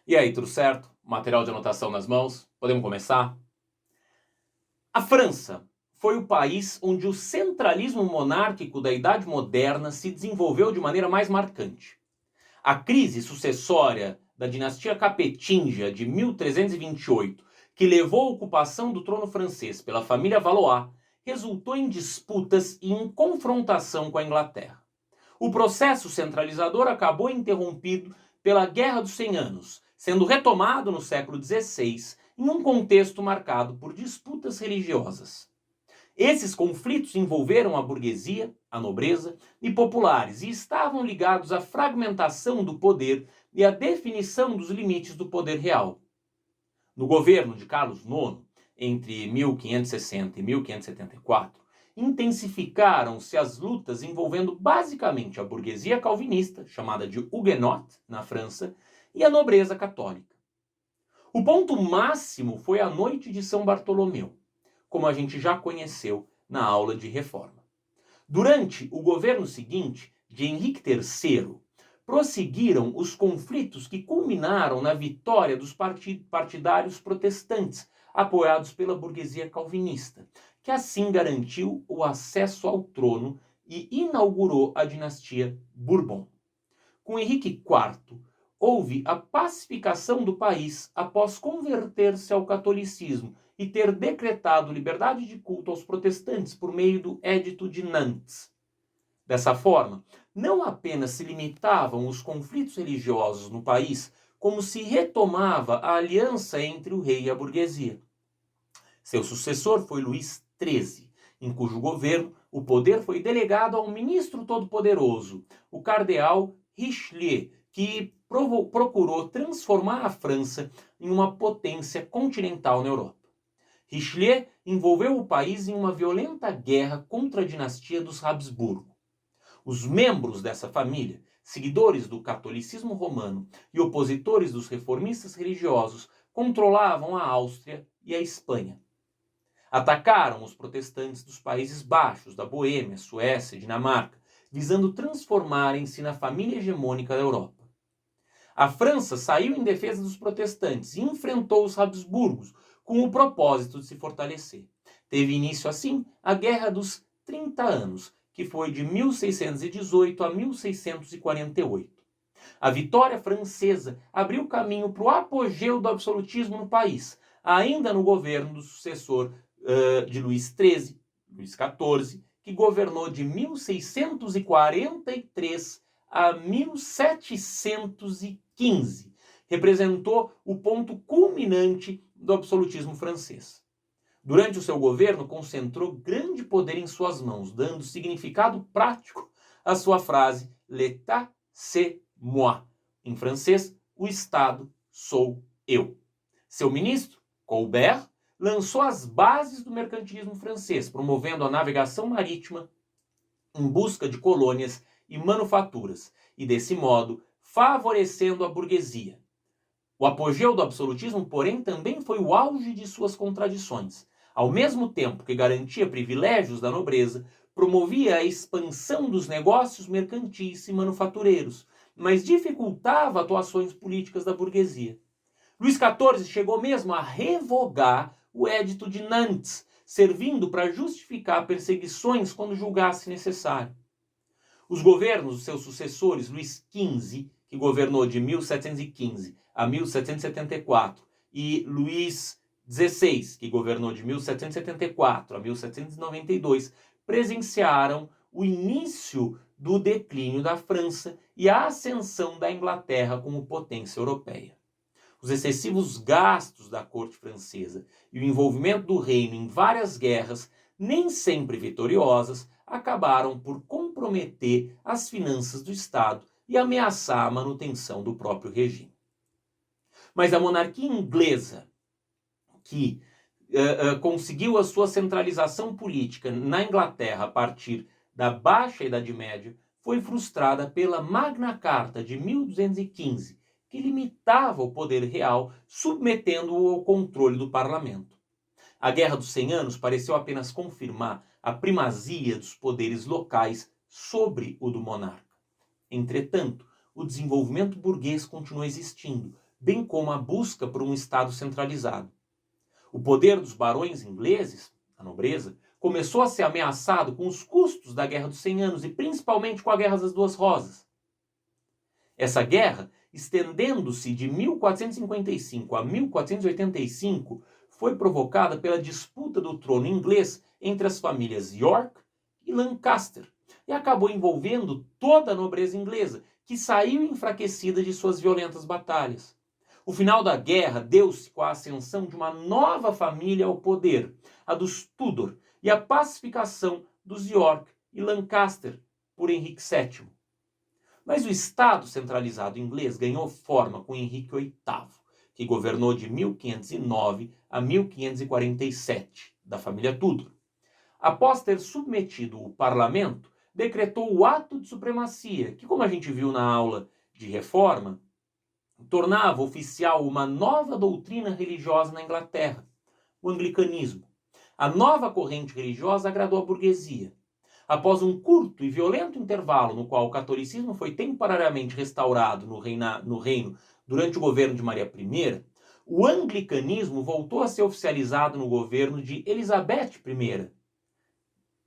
E aí, tudo certo? Material de anotação nas mãos? Podemos começar? A França foi o país onde o centralismo monárquico da Idade Moderna se desenvolveu de maneira mais marcante. A crise sucessória da dinastia capetinga de 1328, que levou à ocupação do trono francês pela família Valois, resultou em disputas e em confrontação com a Inglaterra. O processo centralizador acabou interrompido pela Guerra dos 100 Anos, sendo retomado no século XVI em um contexto marcado por disputas religiosas. Esses conflitos envolveram a burguesia, a nobreza e populares e estavam ligados à fragmentação do poder e à definição dos limites do poder real. No governo de Carlos IX, entre 1560 e 1574, intensificaram-se as lutas envolvendo basicamente a burguesia calvinista, chamada de Huguenote na França, e a nobreza católica. O ponto máximo foi a Noite de São Bartolomeu, como a gente já conheceu na aula de reforma. Durante o governo seguinte, de Henrique III, prosseguiram os conflitos que culminaram na vitória dos partidários protestantes, apoiados pela burguesia calvinista, que assim garantiu o acesso ao trono e inaugurou a dinastia Bourbon. Com Henrique IV, houve a pacificação do país após converter-se ao catolicismo e ter decretado liberdade de culto aos protestantes por meio do Edito de Nantes. Dessa forma, não apenas se limitavam os conflitos religiosos no país, como se retomava a aliança entre o rei e a burguesia. Seu sucessor foi Luís XIII, em cujo governo o poder foi delegado ao ministro todo-poderoso, o cardeal Richelieu, que procurou transformar a França em uma potência continental na Europa. Richelieu envolveu o país em uma violenta guerra contra a dinastia dos Habsburgo. Os membros dessa família, seguidores do catolicismo romano e opositores dos reformistas religiosos, controlavam a Áustria e a Espanha. Atacaram os protestantes dos Países Baixos, da Boêmia, Suécia e Dinamarca, visando transformarem-se na família hegemônica da Europa. A França saiu em defesa dos protestantes e enfrentou os Habsburgos com o propósito de se fortalecer. Teve início, assim, a Guerra dos 30 Anos, que foi de 1618 a 1648. A vitória francesa abriu caminho para o apogeu do absolutismo no país, ainda no governo do sucessor de Luís XIII, Luís XIV, que governou de 1643 a 1715. Representou o ponto culminante do absolutismo francês. Durante o seu governo, concentrou grande poder em suas mãos, dando significado prático à sua frase «L'État, c'est moi». Em francês, o Estado sou eu. Seu ministro, Colbert, lançou as bases do mercantilismo francês, promovendo a navegação marítima em busca de colônias e manufaturas, e desse modo favorecendo a burguesia. O apogeu do absolutismo, porém, também foi o auge de suas contradições. Ao mesmo tempo que garantia privilégios da nobreza, promovia a expansão dos negócios mercantis e manufatureiros, mas dificultava atuações políticas da burguesia. Luís XIV chegou mesmo a revogar o Edito de Nantes, servindo para justificar perseguições quando julgasse necessário. Os governos dos seus sucessores, Luís XV, que governou de 1715 a 1774, e Luís XVI, que governou de 1774 a 1792, presenciaram o início do declínio da França e a ascensão da Inglaterra como potência europeia. Os excessivos gastos da corte francesa e o envolvimento do reino em várias guerras, nem sempre vitoriosas, acabaram por comprometer as finanças do Estado e ameaçar a manutenção do próprio regime. Mas a monarquia inglesa, que conseguiu a sua centralização política na Inglaterra a partir da Baixa Idade Média, foi frustrada pela Magna Carta de 1215, que limitava o poder real, submetendo-o ao controle do parlamento. A Guerra dos 100 Anos pareceu apenas confirmar a primazia dos poderes locais sobre o do monarca. Entretanto, o desenvolvimento burguês continuou existindo, bem como a busca por um Estado centralizado. O poder dos barões ingleses, a nobreza, começou a ser ameaçado com os custos da Guerra dos 100 Anos e principalmente com a Guerra das Duas Rosas. Essa guerra, estendendo-se de 1455 a 1485, foi provocada pela disputa do trono inglês entre as famílias York e Lancaster e acabou envolvendo toda a nobreza inglesa, que saiu enfraquecida de suas violentas batalhas. O final da guerra deu-se com a ascensão de uma nova família ao poder, a dos Tudor, e a pacificação dos York e Lancaster por Henrique VII. Mas o Estado centralizado inglês ganhou forma com Henrique VIII, que governou de 1509 a 1547, da família Tudor. Após ter submetido o parlamento, decretou o ato de supremacia, que, como a gente viu na aula de reforma, tornava oficial uma nova doutrina religiosa na Inglaterra, o anglicanismo. A nova corrente religiosa agradou a burguesia. Após um curto e violento intervalo no qual o catolicismo foi temporariamente restaurado no reino durante o governo de Maria I, o anglicanismo voltou a ser oficializado no governo de Elizabeth I,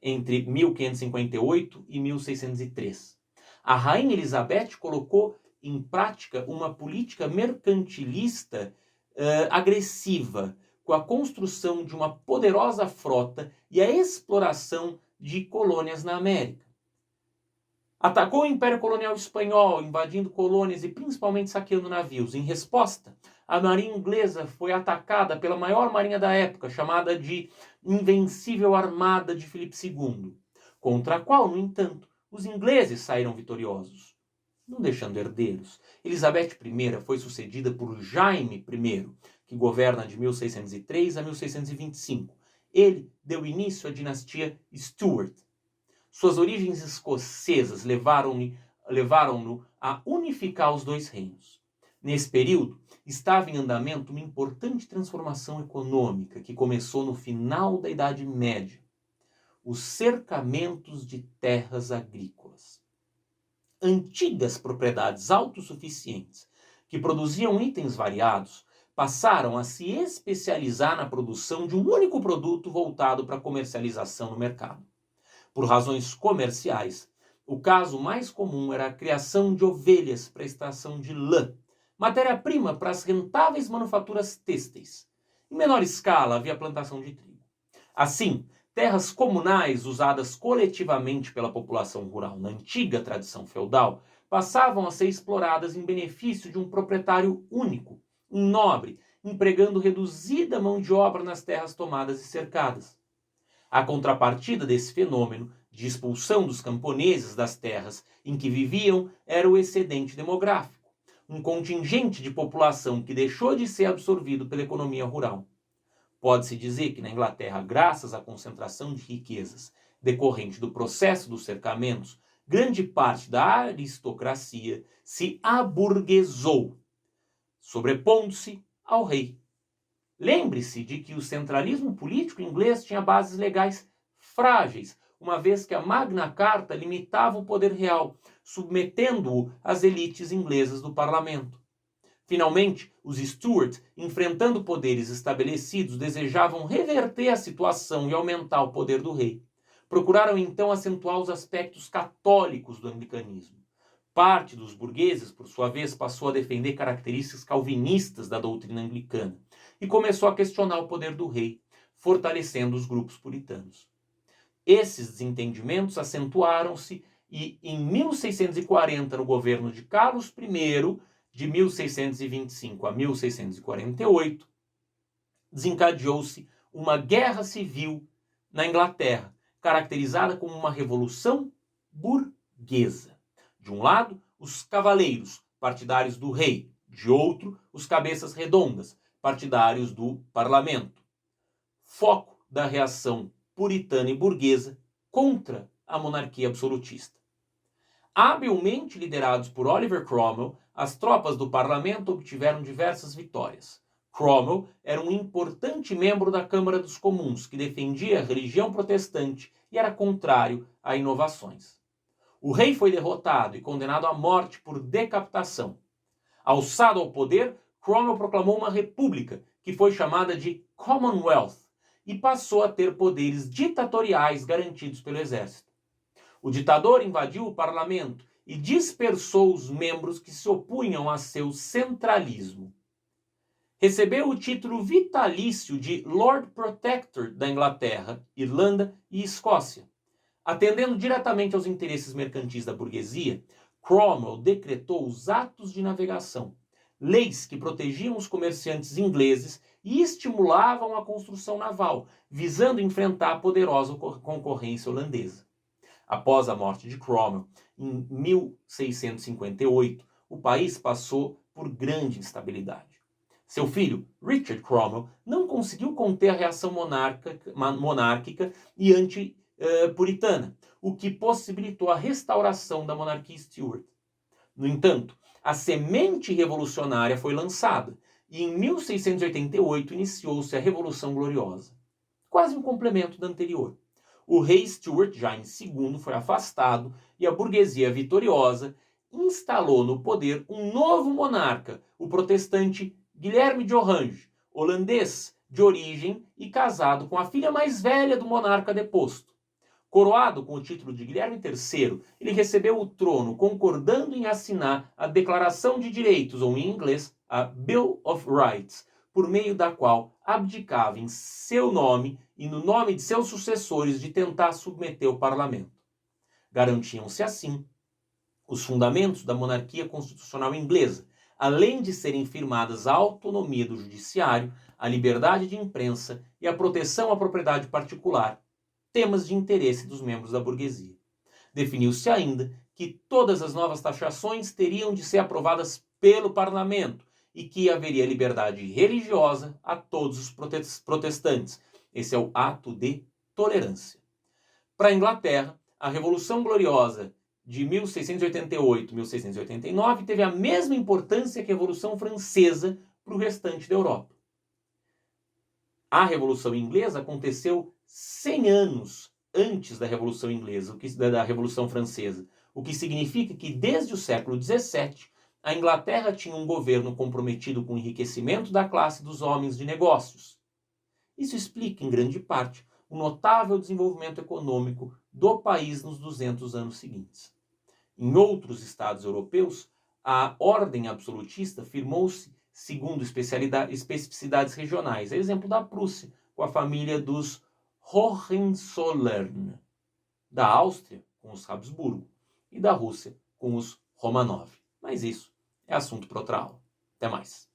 entre 1558 e 1603. A rainha Elizabeth colocou em prática uma política mercantilista agressiva, com a construção de uma poderosa frota e a exploração de colônias na América. Atacou o Império Colonial Espanhol, invadindo colônias e principalmente saqueando navios. Em resposta, a marinha inglesa foi atacada pela maior marinha da época, chamada de Invencível Armada de Filipe II, contra a qual, no entanto, os ingleses saíram vitoriosos, não deixando herdeiros. Elizabeth I foi sucedida por Jaime I, que governa de 1603 a 1625. Ele deu início à dinastia Stuart. Suas origens escocesas levaram-no a unificar os dois reinos. Nesse período, estava em andamento uma importante transformação econômica que começou no final da Idade Média: os cercamentos de terras agrícolas. Antigas propriedades autossuficientes que produziam itens variados passaram a se especializar na produção de um único produto voltado para a comercialização no mercado. Por razões comerciais, o caso mais comum era a criação de ovelhas para a extração de lã, matéria-prima para as rentáveis manufaturas têxteis. Em menor escala, havia a plantação de trigo. Assim, terras comunais usadas coletivamente pela população rural na antiga tradição feudal passavam a ser exploradas em benefício de um proprietário único, um nobre, empregando reduzida mão de obra nas terras tomadas e cercadas. A contrapartida desse fenômeno de expulsão dos camponeses das terras em que viviam era o excedente demográfico, um contingente de população que deixou de ser absorvido pela economia rural. Pode-se dizer que na Inglaterra, graças à concentração de riquezas decorrente do processo dos cercamentos, grande parte da aristocracia se aburguesou, sobrepondo-se ao rei. Lembre-se de que o centralismo político inglês tinha bases legais frágeis, uma vez que a Magna Carta limitava o poder real, submetendo-o às elites inglesas do parlamento. Finalmente, os Stuart, enfrentando poderes estabelecidos, desejavam reverter a situação e aumentar o poder do rei. Procuraram então acentuar os aspectos católicos do anglicanismo. Parte dos burgueses, por sua vez, passou a defender características calvinistas da doutrina anglicana e começou a questionar o poder do rei, fortalecendo os grupos puritanos. Esses desentendimentos acentuaram-se e, em 1640, no governo de Carlos I, de 1625 a 1648, desencadeou-se uma guerra civil na Inglaterra, caracterizada como uma revolução burguesa. De um lado, os cavaleiros, partidários do rei; de outro, os cabeças redondas, partidários do parlamento. Foco da reação puritana e burguesa contra a monarquia absolutista. Habilmente liderados por Oliver Cromwell, as tropas do parlamento obtiveram diversas vitórias. Cromwell era um importante membro da Câmara dos Comuns, que defendia a religião protestante e era contrário a inovações. O rei foi derrotado e condenado à morte por decapitação. Alçado ao poder, Cromwell proclamou uma república, que foi chamada de Commonwealth, e passou a ter poderes ditatoriais garantidos pelo exército. O ditador invadiu o parlamento e dispersou os membros que se opunham a seu centralismo. Recebeu o título vitalício de Lord Protector da Inglaterra, Irlanda e Escócia. Atendendo diretamente aos interesses mercantis da burguesia, Cromwell decretou os atos de navegação, leis que protegiam os comerciantes ingleses e estimulavam a construção naval, visando enfrentar a poderosa concorrência holandesa. Após a morte de Cromwell, em 1658, o país passou por grande instabilidade. Seu filho, Richard Cromwell, não conseguiu conter a reação monárquica e anti-puritana, o que possibilitou a restauração da monarquia Stuart. No entanto, a semente revolucionária foi lançada e em 1688 iniciou-se a Revolução Gloriosa, quase um complemento da anterior. O rei Stuart, Jaime II, foi afastado e a burguesia vitoriosa instalou no poder um novo monarca, o protestante Guilherme de Orange, holandês de origem e casado com a filha mais velha do monarca deposto. Coroado com o título de Guilherme III, ele recebeu o trono concordando em assinar a Declaração de Direitos, ou em inglês, a Bill of Rights, por meio da qual abdicava em seu nome e no nome de seus sucessores de tentar submeter o parlamento. Garantiam-se assim os fundamentos da monarquia constitucional inglesa, além de serem firmadas a autonomia do judiciário, a liberdade de imprensa e a proteção à propriedade particular, temas de interesse dos membros da burguesia. Definiu-se ainda que todas as novas taxações teriam de ser aprovadas pelo parlamento e que haveria liberdade religiosa a todos os protestantes. Esse é o ato de tolerância. Para a Inglaterra, a Revolução Gloriosa de 1688-1689 teve a mesma importância que a Revolução Francesa para o restante da Europa. A Revolução Inglesa aconteceu 100 anos antes da Revolução Inglesa, da Revolução Francesa, o que significa que desde o século XVII a Inglaterra tinha um governo comprometido com o enriquecimento da classe dos homens de negócios. Isso explica, em grande parte, o notável desenvolvimento econômico do país nos 200 anos seguintes. Em outros estados europeus, a ordem absolutista firmou-se segundo especificidades regionais. É exemplo da Prússia, com a família dos Hohenzollern, da Áustria, com os Habsburgo, e da Rússia, com os Romanov. Mas isso é assunto para outra aula. Até mais.